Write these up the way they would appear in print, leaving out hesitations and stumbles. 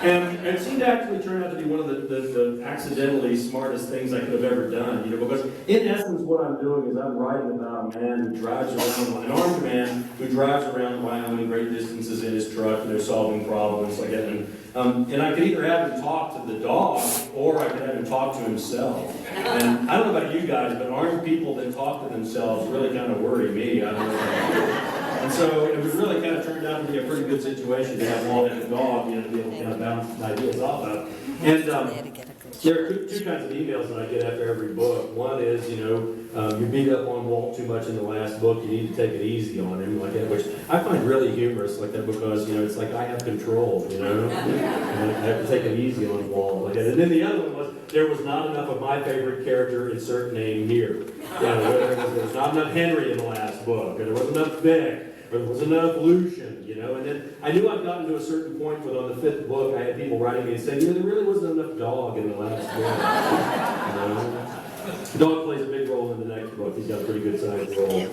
And it seemed to actually turn out to be one of the accidentally smartest things I could have ever done, you know, because in essence what I'm doing is I'm writing about a man who drives around, an armed man who drives around Wyoming great distances in his truck, and they're solving problems like that. And I could either have him talk to the dog, or I could have him talk to himself. And I don't know about you guys, but armed people that talk to themselves really kind of worry me. I don't know. And so it was really kind of turned out to be a pretty good situation to have Walt and the dog, you know, to be able to kind of bounce ideas off of. And there are two kinds of emails that I get after every book. One is, you know, you beat up on Walt too much in the last book, you need to take it easy on him, like that, which I find really humorous, like that, because, you know, it's like I have control, you know, and I have to take it easy on Walt, like that. And then the other one was, there was not enough of my favorite character, insert name here. You know, there was not enough Henry in the last book, or there wasn't enough Vic. There was enough Lucian, you know, and then I knew I'd gotten to a certain point where on the 5th book I had people writing me and saying, you know, there really wasn't enough dog in the last book. You know? Dog plays a big role in the next book. He's got a pretty good sized role.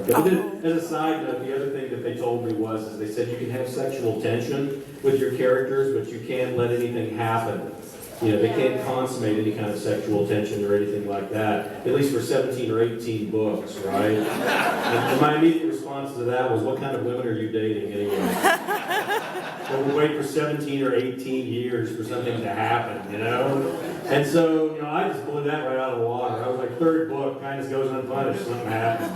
But then, as a side note, the other thing that they told me was, is they said you can have sexual tension with your characters, but you can't let anything happen. You know, they can't consummate any kind of sexual tension or anything like that, at least for 17 or 18 books, right? And my immediate response to that was, what kind of women are you dating anyway? So we'll wait for 17 or 18 years for something to happen, you know? And so, you know, I just blew that right out of the water. I was like, 3rd book, kindness goes unpunished, something happens.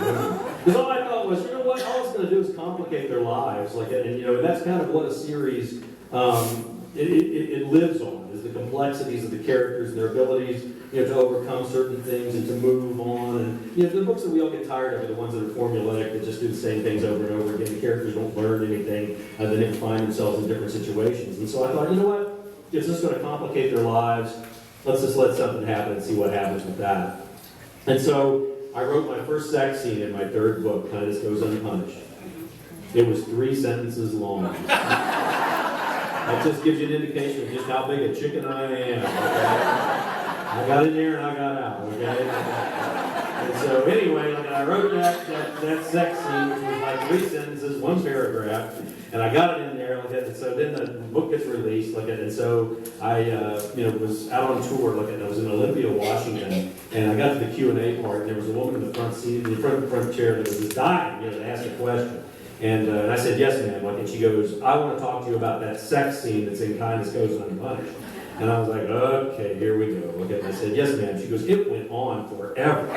Because all I thought was, you know what, all it's going to do is complicate their lives. Like, and, you know, that's kind of what a series, it lives on, is the complexities of the characters and their abilities, you know, to overcome certain things and to move on. And, you know, the books that we all get tired of are the ones that are formulaic, that just do the same things over and over again. The characters don't learn anything, and they never find themselves in different situations. And so I thought, you know what, it's just going to complicate their lives. Let's just let something happen and see what happens with that. And so I wrote my first sex scene in my 3rd book, Kindness Goes Unpunished. It was 3 sentences long. That just gives you an indication of just how big a chicken I am, okay? I got in there and I got out, okay? And so anyway, like, I wrote that sex scene, which was like 3 sentences, 1 paragraph, and I got it in there, like that. And so then the book gets released, like that. And so I, you know, was out on tour, like that. I was in Olympia, Washington, and I got to the Q&A part, and there was a woman in the front seat, in the front chair, that was just dying, you know, to ask a question. And I said, yes, ma'am. Like, and she goes, I want to talk to you about that sex scene that's in Kindness Goes Unpunished. And I was like, okay, here we go. Okay. And I said, yes, ma'am. She goes, it went on forever.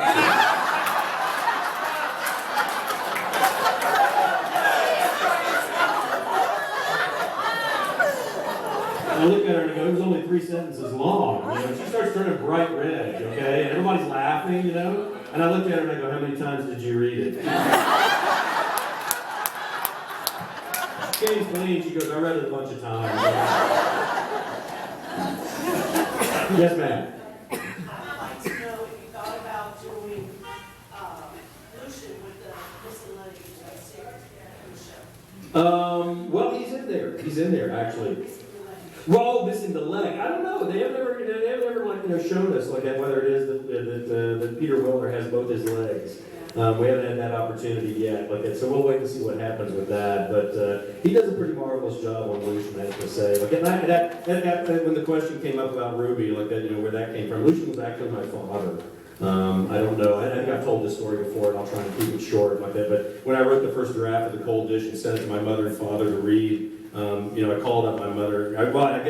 I look at her and I go, it was only 3 sentences long. You know, she starts turning bright red, okay? And everybody's laughing, you know? And I looked at her and I go, how many times did you read it? She came clean, she goes, I read it a bunch of times. Yes, ma'am. I'd like to know if you thought about doing Lucian with the missing lady show. Well, he's in there. He's in there, actually. Well, missing the leg. I don't know. They have never like, you know, shown us like that, whether it is that Peter Weller has both his legs. We haven't had that opportunity yet, like that. So we'll wait and see what happens with that. But he does a pretty marvelous job on Lucian, I have to say. Like, and that when the question came up about Ruby, like that, you know, where that came from. Lucian was actually my father. I don't know. I think I've told this story before, and I'll try and keep it short like that. But when I wrote the first draft of the Cold Dish and sent it to my mother and father to read, you know, I called up my mother. I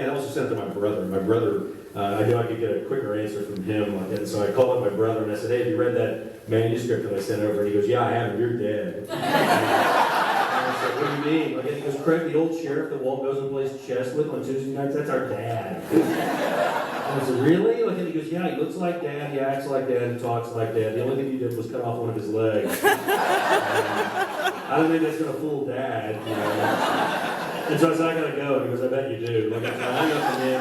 also sent it to my brother. My brother, I knew I could get a quicker answer from him. Like, and so I called up my brother and I said, hey, have you read that manuscript that I sent over? And he goes, yeah, I have, and you're dead. And I said, what do you mean? Like, and he goes, Craig, the old sheriff that Walt goes and plays chess with on Tuesday nights, that's our dad. And I said, really? Like, and he goes, yeah, he looks like dad, he acts like dad, he talks like dad. The only thing he did was cut off one of his legs. I don't think that's going to fool dad, you know. And so I said, I gotta go. And he goes, I bet you do. Like, I hung up the man,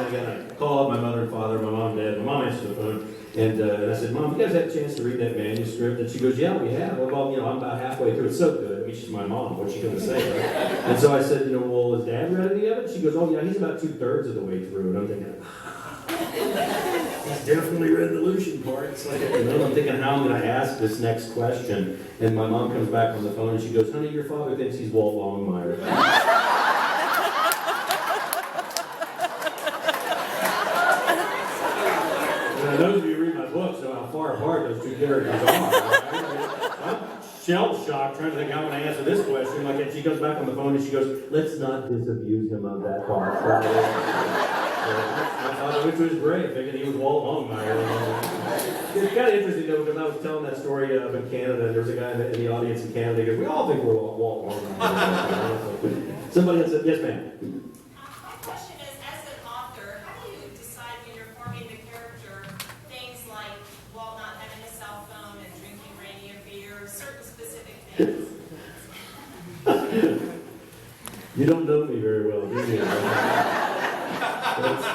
I called up my mother and father, my mom and dad. My mom answered the phone. And I said, Mom, you guys had a chance to read that manuscript? And she goes, yeah, we have. Well, you know, I'm about halfway through. It's so good. I mean, she's my mom. What's she going to say, right? And so I said, you know, well, has Dad read any of it? She goes, oh, yeah, he's about 2/3 of the way through. And I'm thinking, he's definitely read the Lucian part. It's like, you know, I'm thinking, how am I going to ask this next question? And my mom comes back on the phone and she goes, honey, your father thinks he's Walt Longmire. smart those two characters are. Right? I'm shell-shocked trying to think how I'm going to answer this question. Like, and she comes back on the phone and she goes, let's not disabuse him of that part. Which was great, thinking he was Walt Longmire. It's kind of interesting, though, because I was telling that story up in Canada, there was a guy in the audience in Canada, he goes, we all think we're Walt Longmire. Somebody else said, yes, ma'am. My question is, as an author, how do you decide when you're forming the character things like Walt not having a cell phone and drinking Rainier beer, certain specific things? You don't know me very well, do you?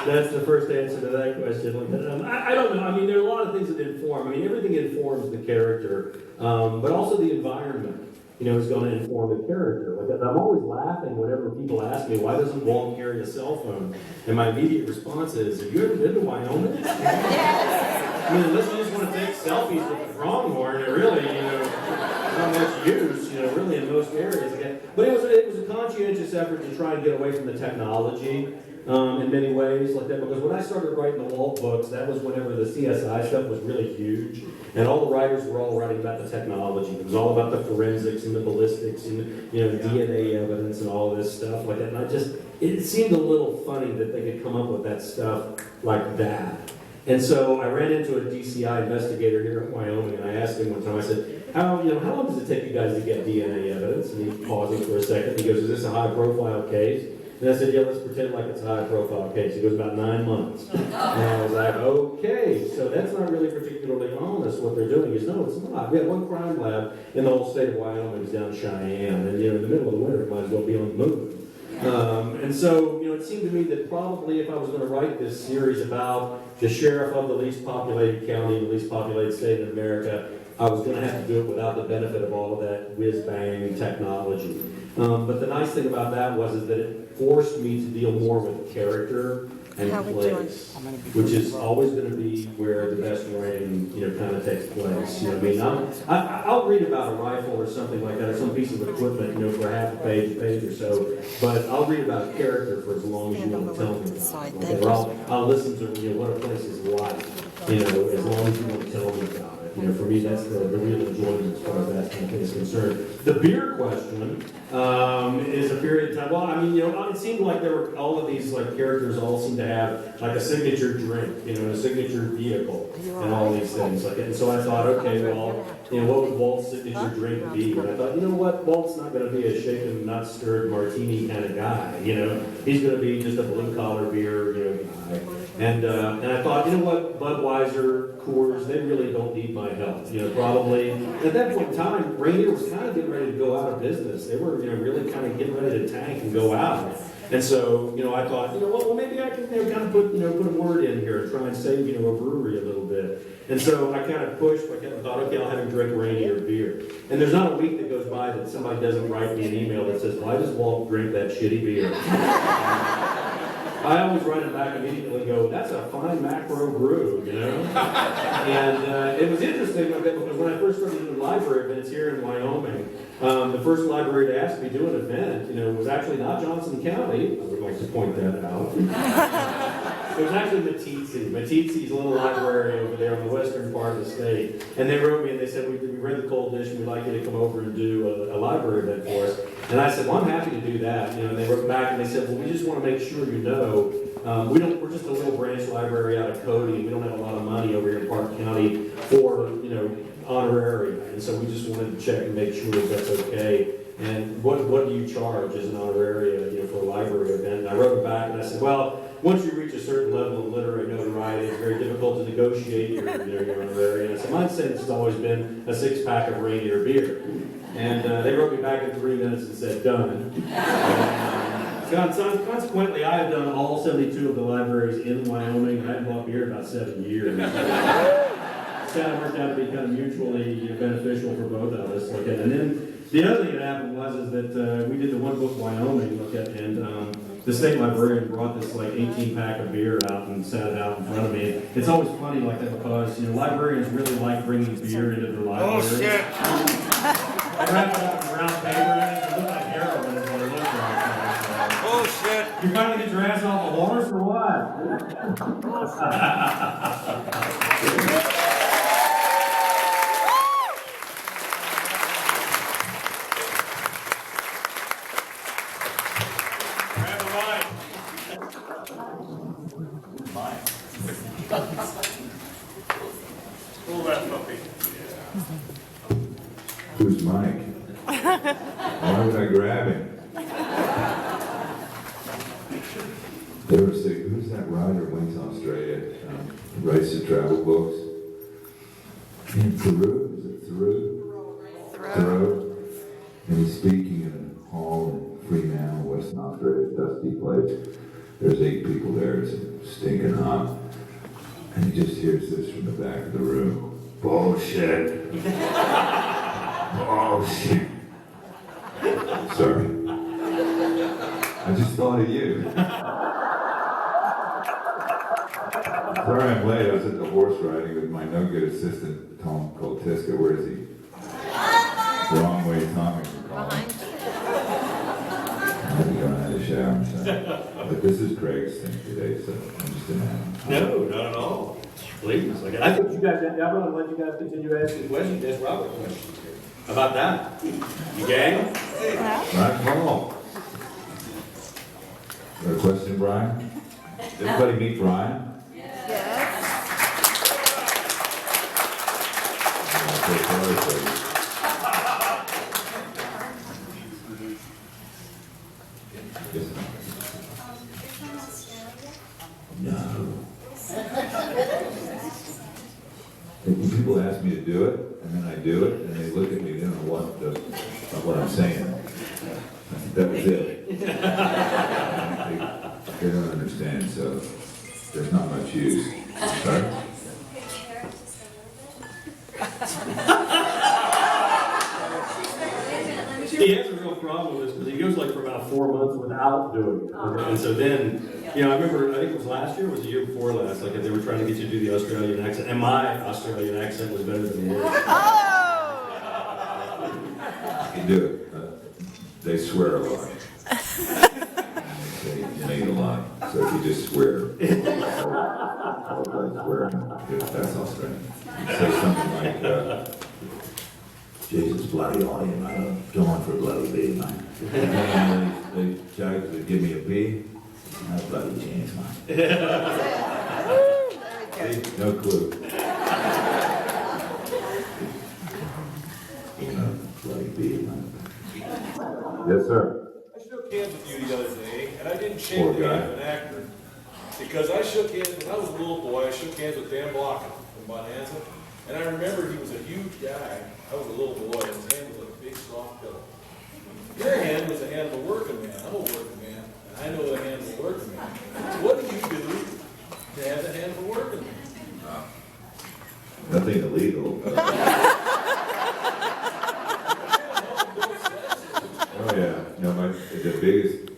That's the first answer to that question. I don't know. I mean, there are a lot of things that inform. I mean, everything informs the character, but also the environment, is going to inform the character. Like, I'm always laughing whenever people ask me, why doesn't Walt carry a cell phone? And my immediate response is, have you ever been to Wyoming? I mean, unless you just want to take selfies with the pronghorn, it really, not much use, really in most areas. But it was a conscientious effort to try and get away from the technology. In many ways like that, because when I started writing the Walt books, that was whenever the CSI stuff was really huge, and all the writers were all writing about the technology. It was all about the forensics and the ballistics and the DNA evidence and all this stuff like that. And it seemed a little funny that they could come up with that stuff like that. And so I ran into a DCI investigator here in Wyoming, and I asked him one time, I said, how long does it take you guys to get DNA evidence? And he paused for a second. He goes, is this a high-profile case? And I said, yeah, let's pretend like it's a high-profile case. He goes, about 9 months. And I was like, okay, so that's not really particularly honest what they're doing. He goes, no, it's not. We have one crime lab in the whole state of Wyoming, is down in Cheyenne. And, in the middle of the winter, it might as well be on the moon. And so, it seemed to me that probably if I was going to write this series about the sheriff of the least populated county, the least populated state in America, I was going to have to do it without the benefit of all of that whiz-bang technology. But the nice thing about that was that it forced me to deal more with character and place, which is always going to be where the best writing, kind of takes place. You know what I mean? I'll read about a rifle or something like that, or some piece of equipment, for half a page or so. But I'll read about a character for as long as you want to tell me about it. Or I'll listen to what a place is like, as long as you want to tell me about it. For me, that's the real enjoyment as far as that kind of thing is concerned. The beer question is a period of time. Well, I mean, it seemed like there were all of these characters all seemed to have like a signature drink, a signature vehicle, and all these things like that. And so I thought, okay, well, what would Walt's signature drink be? And I thought, what, Walt's not going to be a shaken, not stirred martini kind of guy. He's going to be just a blue collar beer, guy. And I thought, what, Budweiser, Coors, they really don't need my help. Probably at that point in time, Rainier was kind of getting ready to go out of business. They were, really kind of getting ready to tank and go out. And so, I thought, well, maybe I can kind of put a word in here and try and save, a brewery a little bit. And so I kind of pushed. I kind of thought, okay, I'll have him drink Rainier beer. And there's not a week that goes by that somebody doesn't write me an email that says, why does Walt drink that shitty beer? I always write it back immediately and go, that's a fine macro brew, And it was interesting because when I first started doing library events here in Wyoming, the first library to ask me to do an event, was actually not Johnson County. I would like to point that out. It was actually Meeteetse. Meeteetse's a little library over there on the western part of the state. And they wrote me and they said, we read the cold edition, we'd like you to come over and do a library event for us. And I said, well, I'm happy to do that. And they wrote back and they said, well, we just want to make sure we're just a little branch library out of Cody. We don't have a lot of money over here in Park County for, honorarium. And so we just wanted to check and make sure that that's okay. And what do you charge as an honorarium, for a library event? And I wrote it back and I said, well, once you reach a certain level of literary notoriety, it's very difficult to negotiate your honorarium. And so my sense has always been a 6-pack of Rainier beer. And they wrote me back in 3 minutes and said, done. Consequently, I have done all 72 of the libraries in Wyoming. I haven't bought beer in about 7 years. It's kind of worked out to be kind of mutually beneficial for both of us. And then the other thing that happened was that we did the One Book Wyoming, and the state librarian brought this 18-pack of beer out and sat it out in front of me. It's always funny like that because librarians really like bringing beer into their libraries. Oh shit! I wrapped it up in brown paper and it looked like heroin is what it looked like. Oh shit! You trying to get your ass off the horse or what? Pull that puppy. Who's Mike? Why would I grab him? They were saying, who's that writer who went to Australia, writes the travel books? In Thoreau, is it Thoreau? Thoreau. And he's speaking in a hall in Fremantle, Western Australia, dusty place. There's 8 people there, it's stinking hot. And he just hears this from the back of the room. Bullshit. Bullshit. Sorry. I just thought of you. Sorry I'm late. I was at the horse riding with my no-good assistant, Tom Koltiska. Where is he? Wrong way, Tom. Behind. I had to go out of the shower. So. But this is Craig's thing today, so I'm just in that. No, not at all. Please. I think you guys, I'm going to let you guys continue asking questions. Ask Robert questions here. How about that? You gang? Right, Paul. Got a question, Brian? Everybody meet Brian? No. When people ask me to do it, and then I do it, and they look at me, they don't know what I'm saying. That was it. They don't understand, so there's not much use. Sorry? He has a real problem with this because he goes like for about 4 months without doing it. And so then, I remember, I think it was last year, or was the year before last, like they were trying to get you to do the Australian accent, and my Australian accent was better than his. You can do it. They swear a lot. They mean a lot. So if you just swear, that's Australian. Say something like, Jesus bloody audience, I'm going for a bloody B, man. And they jokes would give me a B, no bloody chance, man. No clue. No bloody B, man. Yes, sir. I shook hands with you the other day, and I didn't shake Poor the guy. hand of an actor. Because I shook hands, when I was a little boy, I shook hands with Dan Blocken from Bonanza. And I remember he was a huge guy. I was a little boy, and his hand was like a big soft pillow. Your hand was the hand of a working man. I'm a working man, and I know the hand of a working man. So what do you do to have the hand of a working man? Nothing illegal. Oh yeah, no, the biggest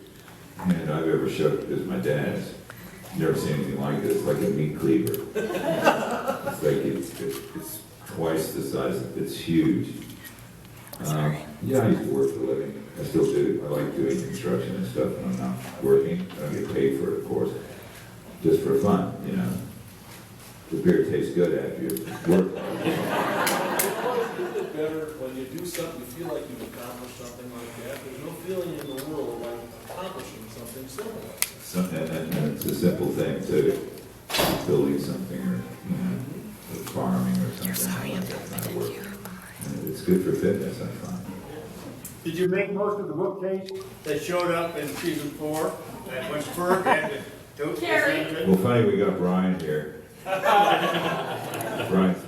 hand I've ever shook is my dad's. Never seen anything like this, like a meat cleaver. It's like it's twice the size. It's huge. Yeah, I used to work for a living. I still do. I like doing construction and stuff when I'm not working. I don't get paid for it, of course. Just for fun, The beer tastes good after you work. Isn't it better when you do something, you feel like you've accomplished something like that? There's no feeling in the world like accomplishing something similar. And it's a simple thing to building something or farming or something. Sorry, I'm like that kind of not work. And it's good for fitness, I find. Did you make most of the bookcase that showed up in season 4? That was Ferg and Carrie. Well, funny we got Brian here. Brian's,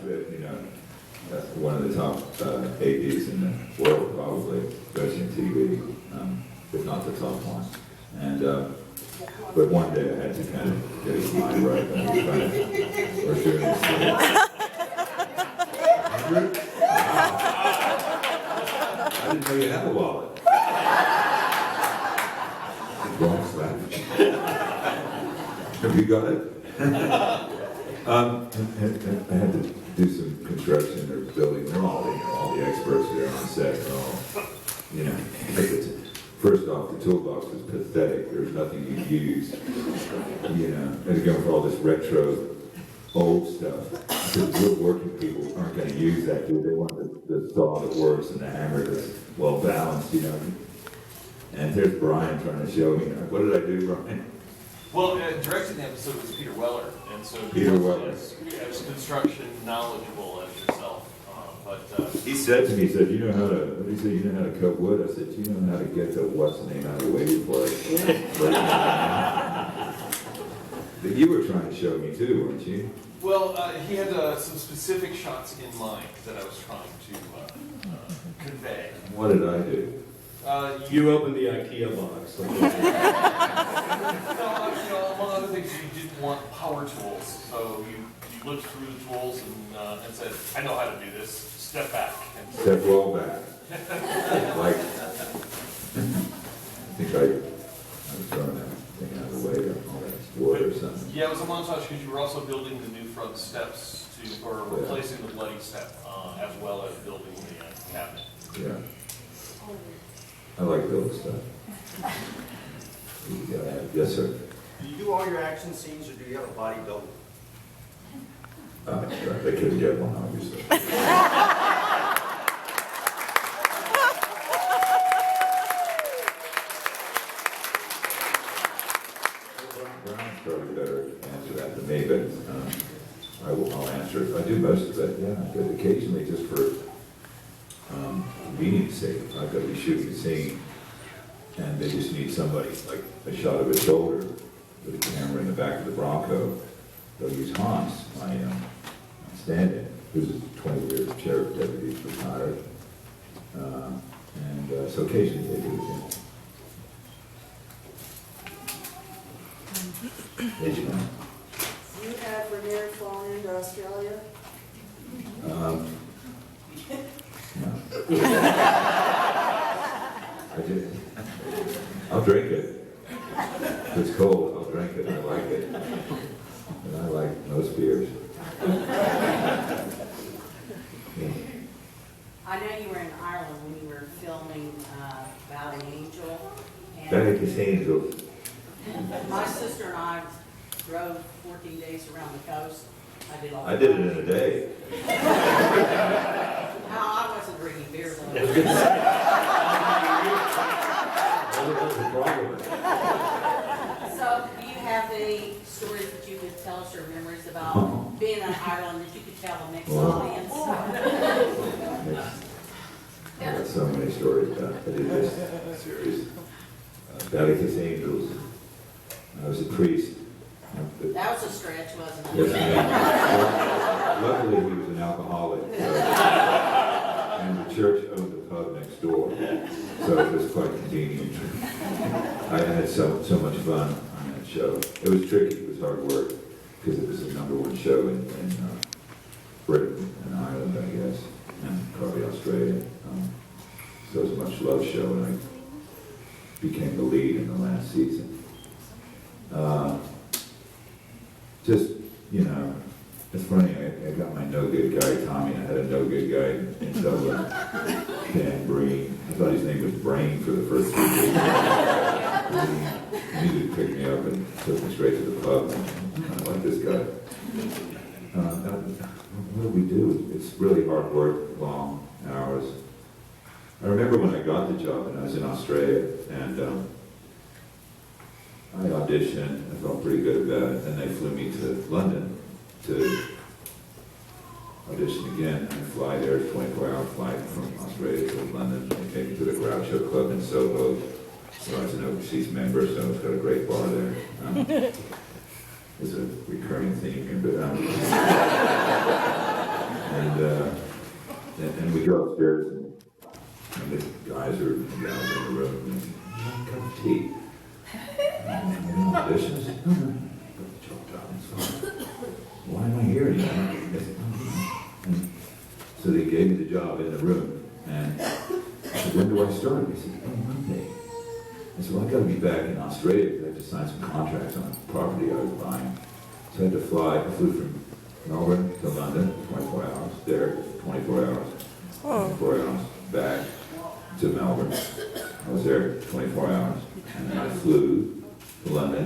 one of the top ADs in the world, probably, especially in TV, if not the top one. And but one day I had to kind of get his mind right. And he was trying to, we're doing this thing. I didn't know you had a wallet. Wrong slap. Have you got it? And I had to do some construction or building. They're all the experts there on set. They're all, first off, the toolbox was pathetic. There was nothing you could use. Had to go for all this retro, old stuff. Because real working people aren't going to use that, dude. They want the saw that works and the hammer that's well balanced, And there's Brian trying to show me. What did I do, Brian? Well, directing the episode was Peter Weller, and so Peter Weller. is as construction knowledgeable as yourself. He said to me, he said, you know how to, what did he say, you know how to cut wood? I said, you know how to get the what's the name out of the way for it. But you were trying to show me too, weren't you? Well, he had some specific shots in mind that I was trying to convey. What did I do? You opened the IKEA box. Among other things, you didn't want power tools, so you looked through the tools and said, I know how to do this, step back. Step well back. Like, I think I was throwing that thing out of the way, or all that wood or something. Yeah, it was a montage because you were also building the new front steps or replacing the bloody step, as well as building the cabinet. Yeah. I like building stuff. Yes, sir. Do you do all your action scenes, or do you have a body double? They couldn't get one, obviously. Brian's probably better answer that than me, but I'll answer it. I do most of it, yeah. But occasionally, just for convenience sake, I've got to be shooting a scene, and they just need somebody, like a shot of his shoulder with a camera in the back of the Bronco. They'll use Hans, my stand-in, who's a 20-year sheriff deputy, retired. So occasionally they do it. Did you know? You have Renier flown into Australia? No. I did. I'll drink it. If it's cold, I'll drink it. I like it. And I like most beers. Yeah. I know you were in Ireland when you were filming About an Angel. Vatican Angels. My sister and I drove 14 days around the coast. I did it in a day. No, I wasn't drinking beer though. So, do you have any stories that you could tell us or memories about being in Ireland that you could tell a mixed audience? I got so many stories about I did this series. Vatican Angels. I was a priest. That was a stretch, wasn't it? Yes, luckily, he was an alcoholic, and the church owned a pub next door, so it was quite convenient. I had so much fun on that show. It was tricky, it was hard work, because it was the #1 show in Britain and Ireland, I guess, and probably Australia. So it was a much loved show, and I became the lead in the last season. Just, you know, it's funny, I got my no-good guy, Tommy, and I had a no-good guy in Dublin, Dan Breen. I thought his name was Brain for the first 3 days. He needed to pick me up and took me straight to the pub. I like this guy. What do we do? It's really hard work, long hours. I remember when I got the job and I was in Australia, and I auditioned. I felt pretty good about it. Then they flew me to London to audition again. I fly there, 24-hour flight from Australia to London. They take me to the Groucho Club in Soho. So I was an overseas member, so it's got a great bar there. It's a recurring theme here, but and we go upstairs, and the guys are gals in the room, and a cup of tea. Auditions? Why am I here? And so they gave me the job in the room, and I said, when do I start? They said, Monday. I said, well, I've got to be back in Australia because I have to sign some contracts on property I was buying. So I had to fly. I flew from Melbourne to London, 24 hours, there, 24 hours, 24 hours, back to Melbourne. I was there 24 hours, and then I flew to London.